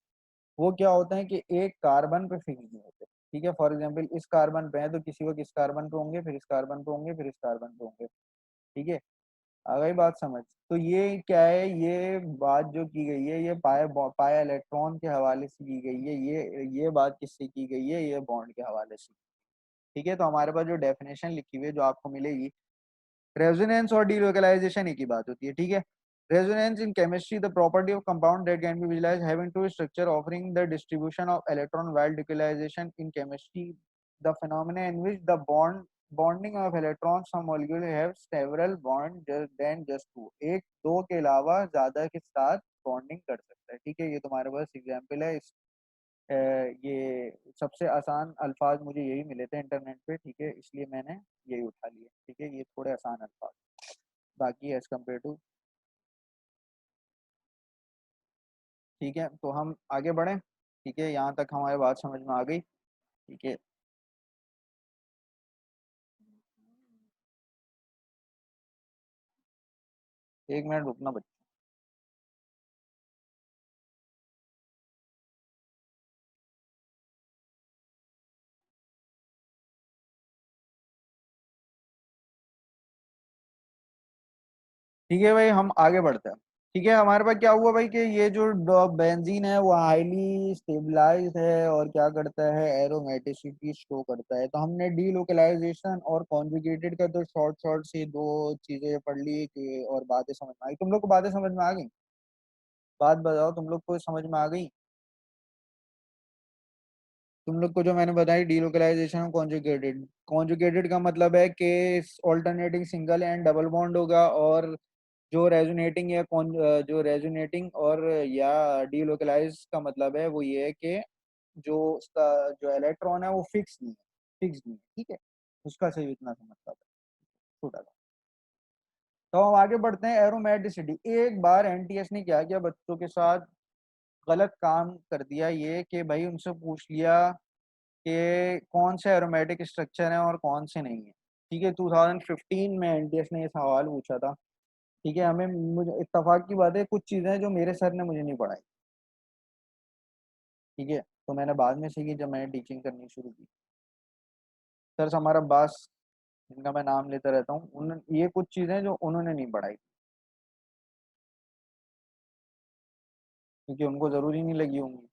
S2: वो क्या होते हैं कि एक कार्बन पे फिक्स नहीं होते। ठीक है, फॉर एग्जांपल इस कार्बन पे है तो किसी वक्त इस कार्बन पे होंगे, फिर इस कार्बन पे होंगे, फिर इस कार्बन पे होंगे। ठीक है, आ गई बात समझ। तो ये क्या है, ये बात जो की गई है, ये पाए इलेक्ट्रॉन के हवाले से की गई है, ये बात किससे की गई है, ये बॉन्ड के हवाले से। ठीक है, तो हमारे पास जो डेफिनेशन लिखी हुई है जो आपको मिलेगी, रेजोनेंस और डीलोकलाइजेशन एक ही बात होती है। ठीक है, resonance in chemistry the property of compound that can be visualized having two structure offering the distribution of electron, while decolization in chemistry the phenomena in which the bonding of electrons, some molecule have several bond than just two, एक दो के अलावा ज्यादा के साथ bonding कर सकता है। ठीक है, ये तुम्हारे पास एग्जाम्पल है ये सबसे आसान अल्फाज मुझे यही मिले थे इंटरनेट पे, ठीक है, इसलिए मैंने यही उठा लिया। ठीक है, ये थोड़े आसान अल्फाज, बाकी एज कम्पेयर टू। ठीक है, तो हम आगे बढ़ें। ठीक है, यहाँ तक हमारी बात समझ में आ गई। ठीक है, एक मिनट रुकना बच्चे। ठीक है भाई, हम आगे बढ़ते हैं। ठीक है, हमारे पास क्या हुआ भाई कि ये जो बेंजीन है वो हाईली स्टेबलाइज्ड है और क्या करता है, एरोमेटिसिटी शो करता है। तो हमने डी लोकलाइजेशन और कॉन्जुगेटेड का तो शॉर्ट शॉर्ट से दो चीजें पढ़ ली कि, और बातें समझ में आई। तुम लोग को बातें समझ में आ गई, बात बताओ, तुम लोग को समझ में आ गई। तुम लोग को जो मैंने बताई डीलोकलाइजेशन कॉन्जुगेटेड, कॉन्जुगेटेड का मतलब है कि alternating single and double bond होगा, और जो रेजोनेटिंग जो रेजोनेटिंग और या डीलोकलाइज का मतलब है वो ये है कि जो उसका जो इलेक्ट्रॉन है वो फिक्स नहीं है। ठीक है, उसका सही इतना सा मतलब है, छोटा सा। तो हम आगे बढ़ते हैं, एरोमेटिसिटी। एक बार एनटीएस ने क्या किया, बच्चों के साथ गलत काम कर दिया, ये कि भाई उनसे पूछ लिया कि कौन से एरोमेटिक स्ट्रक्चर हैं और कौन से नहीं है। ठीक है, 2015 में एनटीएस ने ये सवाल पूछा था। ठीक है, हमें, मुझे इत्तेफाक की बात है, कुछ चीज़ें हैं जो मेरे सर ने मुझे नहीं पढ़ाई। ठीक है, तो मैंने बाद में सीखी जब मैंने टीचिंग करनी शुरू की। सर हमारा अब्बास, जिनका मैं नाम लेता रहता हूँ, उन ये कुछ चीज़ें जो उन्होंने नहीं पढ़ाई क्योंकि उनको ज़रूरी नहीं लगी होंगी।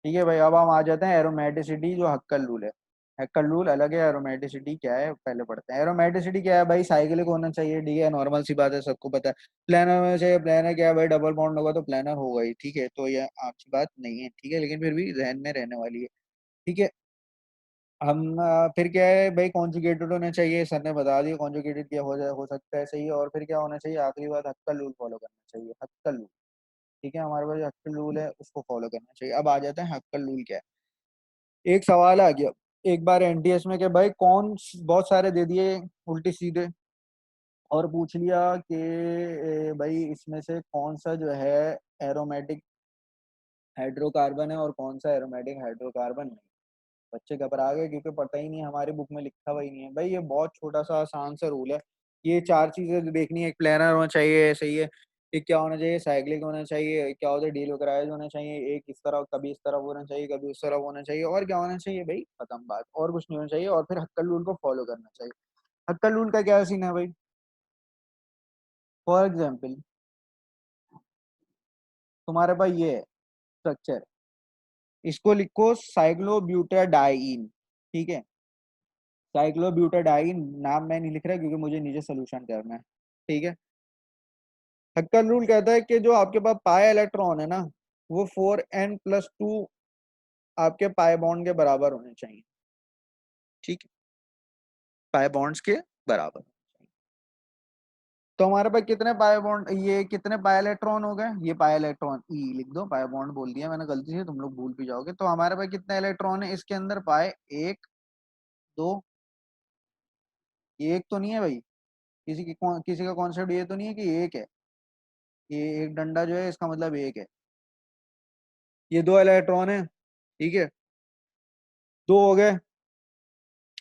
S2: ठीक है भाई, अब हम आ जाते हैं एरोमेटिसिटी, जो हक्कल रूल है। हक्कल रूल अलग है, एरोमेटिसिटी क्या है पहले पढ़ते हैं। एरोमेटिसिटी क्या है भाई, साइक्लिक होना चाहिए, ठीक है, नॉर्मल सी बात है, सबको पता है। प्लानर होना चाहिए, प्लानर क्या है भाई, डबल बॉन्ड होगा तो प्लानर होगा ही, ठीक है, तो ये आपकी बात नहीं है, ठीक है, लेकिन फिर भी जहन में रहने वाली है। ठीक है, हम फिर क्या है भाई, कॉन्जुगेटेड होना चाहिए, सर ने बता दिया कॉन्जुगेटेड क्या हो सकता है, सही है, और फिर क्या होना चाहिए, आखिरी बात, हक्कल रूल फॉलो करना चाहिए, हक्कल रूल। ठीक है, हमारे पास हक्कल रूल है, उसको फॉलो करना चाहिए। अब आ जाते हैं हक्कल रूल क्या है। एक सवाल आ गया एक बार एनटीएस में कि भाई बहुत सारे दे दिए उल्टे सीधे, और पूछ लिया कि भाई इसमें से कौन सा जो है एरोमेटिक हाइड्रोकार्बन है और कौन सा एरोमेटिक हाइड्रोकार्बन नहीं। बच्चे घबरा गए क्योंकि पता ही नहीं, हमारी बुक में लिखा हुआ ही नहीं है। भाई ये बहुत छोटा सा आसान सा रूल है। ये चार चीजें देखनी है, एक प्लानर होना चाहिए, सही है, एक क्या होना चाहिए, साइक्लिक होना चाहिए, एक क्या होता है डीलोकराइज होना चाहिए, एक इस तरह कभी इस तरफ होना चाहिए कभी उस तरफ होना चाहिए, और क्या होना चाहिए भाई, खत्म बात, और कुछ नहीं होना चाहिए, और फिर हक्कल रूल को फॉलो करना चाहिए। हक्कल रूल का क्या सीन है भाई, फॉर एग्जाम्पल तुम्हारे पास ये है स्ट्रक्चर, इसको लिखो साइक्लोब्यूटाडाइन, ठीक है, साइक्लोब्यूटाडाइन, नाम मैं नहीं लिख रहा क्योंकि मुझे नीचे सोल्यूशन करना है, ठीक है। हक्कल रूल कहता है कि जो आपके पास पाई इलेक्ट्रॉन है ना, वो 4n+2 आपके पाई बॉन्ड के बराबर होने चाहिए, ठीक है, पाई बॉन्ड्स के बराबर। तो हमारे पास कितने पाई बॉन्ड, ये कितने पाई इलेक्ट्रॉन हो गए, ये पाई इलेक्ट्रॉन ई लिख दो, पाई बॉन्ड बोल दिया मैंने गलती से, तुम लोग भूल भी जाओगे। तो हमारे पास कितने इलेक्ट्रॉन है इसके अंदर, पाए एक, दो, ये एक तो नहीं है भाई, किसी का कॉन्सेप्ट ये तो नहीं है कि एक है, ये एक डंडा जो है इसका मतलब एक है, ये दो इलेक्ट्रॉन है, ठीक है, दो हो गए,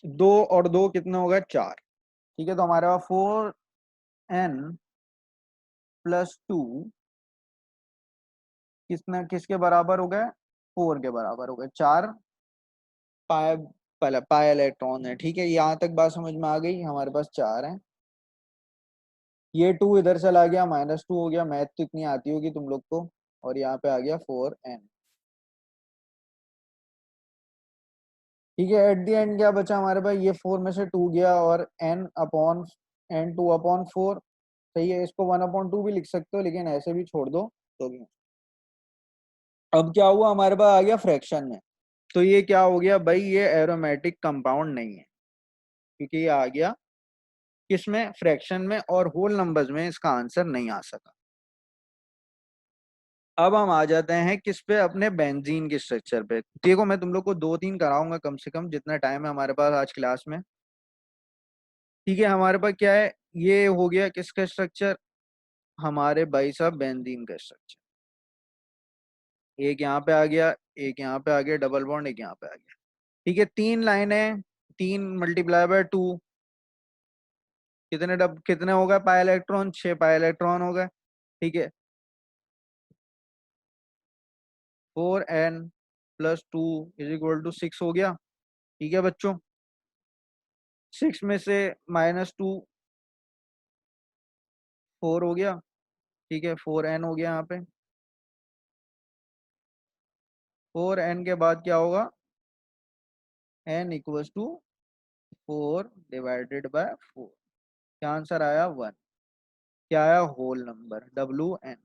S2: दो और दो कितने हो गए, चार, ठीक है। तो हमारे पास 4n+2 किसके बराबर हो गए, 4 के बराबर हो गए, चार पाए, पहले पाए इलेक्ट्रॉन है, ठीक है, यहाँ तक बात समझ में आ गई, हमारे पास चार है, ये 2 इधर चला गया, -2 हो गया, मैथ तो इतनी आती होगी तुम लोग को, और यहाँ पे आ गया 4n, ठीक है। एट द एंड क्या बचा हमारे पास, ये 4 में से 2 गया, और n/n2/4, सही है, इसको 1/2 भी लिख सकते हो लेकिन ऐसे भी छोड़ दो तो भी। अब क्या हुआ, हमारे पास आ गया फ्रैक्शन में, तो ये क्या हो गया भाई, ये एरोमेटिक कंपाउंड नहीं है, क्योंकि ये आ गया किसमें, फ्रैक्शन में, और होल नंबर्स में इसका आंसर नहीं आ सका। अब हम आ जाते हैं किस पे, अपने बेंजीन के स्ट्रक्चर पे। देखो मैं तुम लोग को दो तीन कराऊंगा कम से कम, जितना टाइम है हमारे पास आज क्लास में, ठीक है। हमारे पास क्या है, ये हो गया किसका स्ट्रक्चर, हमारे भाई साहब बेंजीन का स्ट्रक्चर, एक यहाँ पे आ गया, एक यहाँ पे आ गया डबल बॉन्ड, एक यहाँ पे आ गया, ठीक है, तीन लाइनें, 3 × 2, कितने हो गए पाई इलेक्ट्रॉन, 6 पाई इलेक्ट्रॉन हो गए, ठीक है। 4n+2 = 6 हो गया, ठीक है बच्चों, 6 में से -2, 4 हो गया, ठीक है, 4n हो गया यहाँ पे, 4n के बाद क्या होगा, n = 4 / 4, क्या आंसर आया, 1, क्या आया, whole number, WN,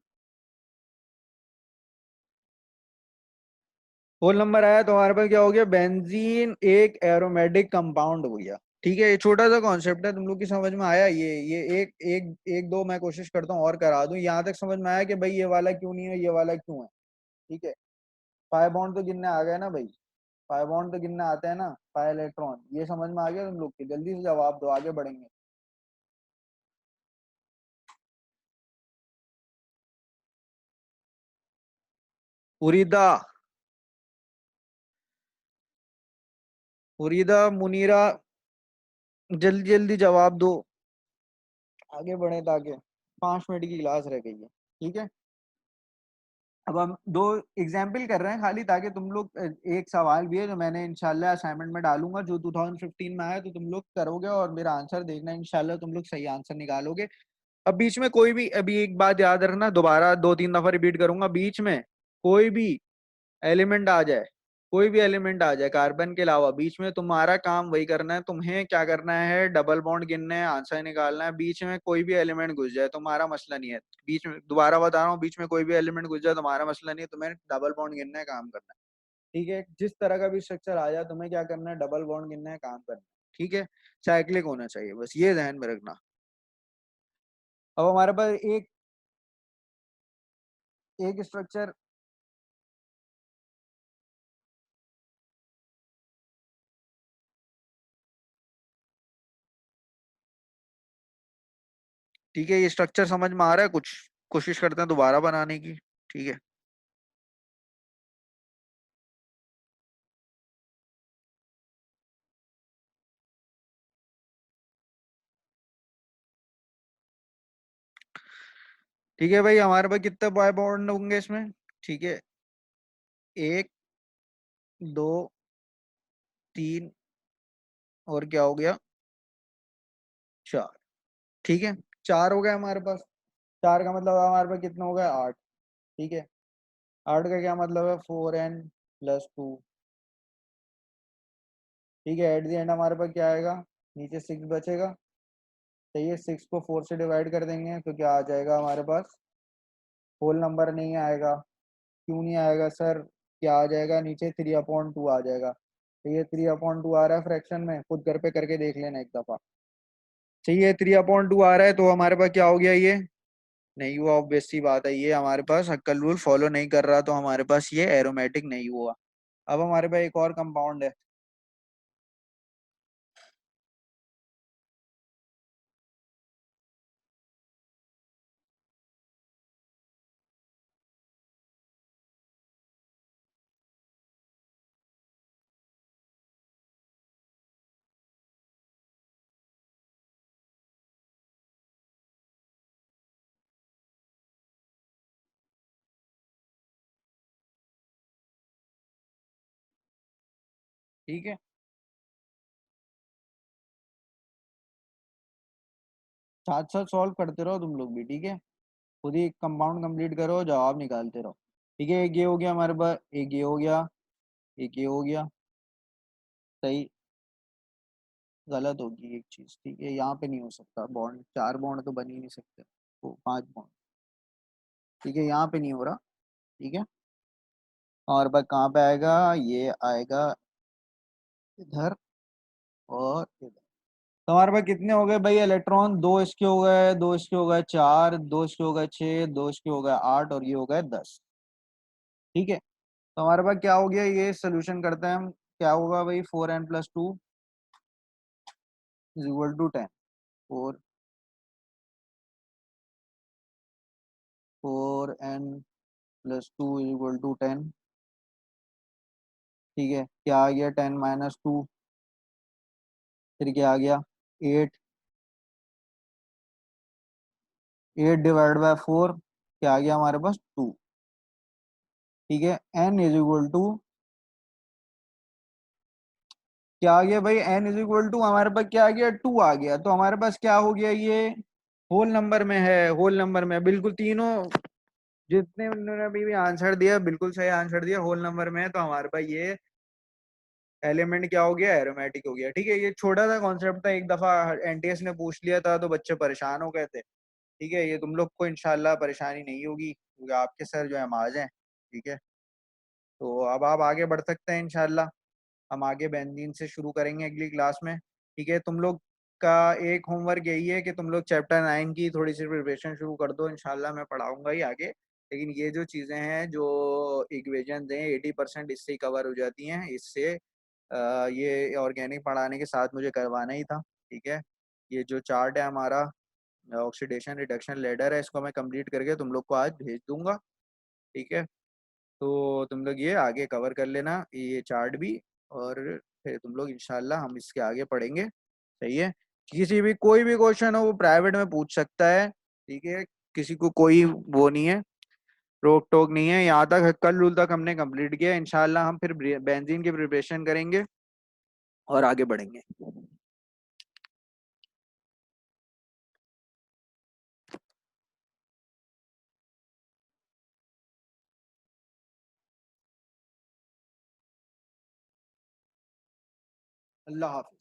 S2: whole number आया। तो हमारे पास क्या हो गया, बेंजीन एक एरोमेटिक कंपाउंड हो गया, ठीक है। ये छोटा सा कॉन्सेप्ट है, तुम लोग की समझ में आया, ये एक एक एक दो मैं कोशिश करता हूँ और करा दूं, यहाँ तक समझ में आया कि भाई ये वाला क्यों नहीं है, ये वाला क्यों है, ठीक है। पाई बॉन्ड तो गिनने आ गए ना भाई, पाई बॉन्ड तो गिनने आते हैं ना, पाई इलेक्ट्रॉन, ये समझ में आ गया तुम लोग की, जल्दी से जवाब दो, आगे बढ़ेंगे। उरीदा, उरीदा, मुनीरा, जल्दी जल्दी जवाब दो, आगे बढ़े, ताकि 5 मिनट की क्लास रह गई है, ठीक है। अब हम दो एग्जाम्पल कर रहे हैं खाली, ताकि तुम लोग एक सवाल भी है जो मैंने इंशाल्लाह असाइनमेंट में डालूंगा, जो 2015 में आया, तो तुम लोग करोगे और मेरा आंसर देखना, इंशाल्लाह तुम लोग सही आंसर निकालोगे। अब बीच में कोई भी, अभी एक बात याद रखना, दोबारा 2-3 दफा रिपीट करूंगा, बीच में कोई भी एलिमेंट आ जाए, कोई भी एलिमेंट आ जाए कार्बन के अलावा, बीच में तुम्हारा काम वही करना है, तुम्हें क्या करना है, डबल बॉन्ड गिनना है, आंसर निकालना है। बीच में कोई भी एलिमेंट घुस जाए तुम्हारा मसला नहीं है, बीच में, दोबारा बता रहा हूँ, बीच में कोई भी एलिमेंट घुस जाए तुम्हारा मसला नहीं है, तुम्हें डबल बॉन्ड गिनना है, काम करना है, ठीक है। जिस तरह का भी स्ट्रक्चर आ जाए तुम्हें क्या करना है, डबल बॉन्ड गिनना है, काम करना है, ठीक है। साइक्लिक होना चाहिए, बस ये ध्यान में रखना। अब हमारे पास एक एक स्ट्रक्चर
S1: ठीक है, ये स्ट्रक्चर समझ में आ रहा है कुछ? कोशिश करते हैं दोबारा बनाने की। ठीक है। ठीक है भाई, हमारे पास कितने बाय बॉन्ड होंगे इसमें? ठीक है, एक, दो, तीन, और क्या हो गया, चार। ठीक है, चार हो गए हमारे पास। चार का मतलब हमारे पास कितना हो गया, आठ। ठीक है, आठ का क्या मतलब है, 4n+2। ठीक है, एट द एंड हमारे पास क्या आएगा, नीचे सिक्स बचेगा। सही है, सिक्स को फोर से डिवाइड कर देंगे तो क्या आ जाएगा हमारे पास, होल नंबर नहीं आएगा। क्यों नहीं आएगा सर, क्या आ जाएगा नीचे, 3/2 आ जाएगा। तो ये 3/2 आ रहा है फ्रैक्शन में, खुद घर पे करके देख लेना एक दफा। सही है, 3/2 आ रहा है, तो हमारे पास क्या हो गया ये, नहीं हुआ। ऑब्वियस सी बात है, ये हमारे पास हक्कल रूल फॉलो नहीं कर रहा, तो हमारे पास ये एरोमेटिक नहीं हुआ। अब हमारे पास एक और कंपाउंड है। ठीक है, साथ साथ सॉल्व करते रहो तुम लोग भी। ठीक है, खुद ही कंपाउंड कंप्लीट करो, जवाब निकालते रहो। ठीक है, एक ये हो गया हमारे पास, एक ये हो गया, एक ये हो गया। सही, गलत होगी एक चीज। ठीक है, यहाँ पे नहीं हो सकता बॉन्ड, चार बॉन्ड तो बन ही नहीं सकते, वो पांच बॉन्ड। ठीक है, यहाँ पे नहीं हो रहा। ठीक है, और बस कहाँ पे आएगा, ये आएगा इधर और इधर। तो हमारे पास कितने हो गए भाई इलेक्ट्रॉन, दो इसके हो गए, दो इसके हो गए, चार, दो इसके हो गए, छः, दो इसके हो गए, आठ, और ये हो गए 10। ठीक है, तो हमारे पास क्या हो गया, ये सोल्यूशन करते हैं हम। क्या होगा भाई, 4n+2 = 10। 4n+2 = 10। ठीक है, क्या आ गया, 10 - 2, फिर क्या आ गया, 8। 8/4 क्या आ गया हमारे पास, 2। ठीक है, n = क्या आ गया भाई, n = हमारे पास क्या आ गया, 2 आ गया। तो हमारे पास क्या हो गया, ये होल नंबर में है, होल नंबर में बिल्कुल तीनों, जितने उन्होंने अभी भी आंसर दिया बिल्कुल सही आंसर दिया, होल नंबर में है। तो हमारे पास ये एलिमेंट क्या हो गया, एरोमेटिक हो गया। ठीक है, ये छोटा सा कॉन्सेप्ट था, एक दफा एनटीएस ने पूछ लिया था तो बच्चे परेशान हो गए थे। ठीक है, ये तुम लोग को इंशाल्लाह परेशानी नहीं होगी, क्योंकि आपके सर जो है माज हैं। ठीक है, तो अब आप आगे बढ़ सकते हैं इंशाल्लाह। हम आगे बेंजीन से शुरू करेंगे अगली क्लास में। ठीक है, तुम लोग का एक होमवर्क यही है कि तुम लोग चैप्टर 9 की थोड़ी सी प्रिपरेशन शुरू कर दो, इंशाल्लाह मैं पढ़ाऊंगा ही आगे। लेकिन ये जो चीज़ें हैं, जो इक्वेशन हैं, 80% इससे ही कवर हो जाती हैं। इससे ये ऑर्गेनिक पढ़ाने के साथ मुझे करवाना ही था। ठीक है, ये जो चार्ट है हमारा, ऑक्सीडेशन रिडक्शन लेडर है, इसको मैं कंप्लीट करके तुम लोग को आज भेज दूंगा। ठीक है, तो तुम लोग ये आगे कवर कर लेना, ये चार्ट भी। और फिर तुम लोग इंशाल्लाह हम इसके आगे पढ़ेंगे। सही है, किसी भी कोई भी क्वेश्चन हो वो प्राइवेट में पूछ सकता है। ठीक है, किसी को कोई वो नहीं है, रोक टोक नहीं है। यहाँ तक कल रूल तक हमने कंप्लीट किया, इंशाल्लाह हम फिर बेंजीन की प्रिपरेशन करेंगे और आगे बढ़ेंगे। अल्लाह हाफिज।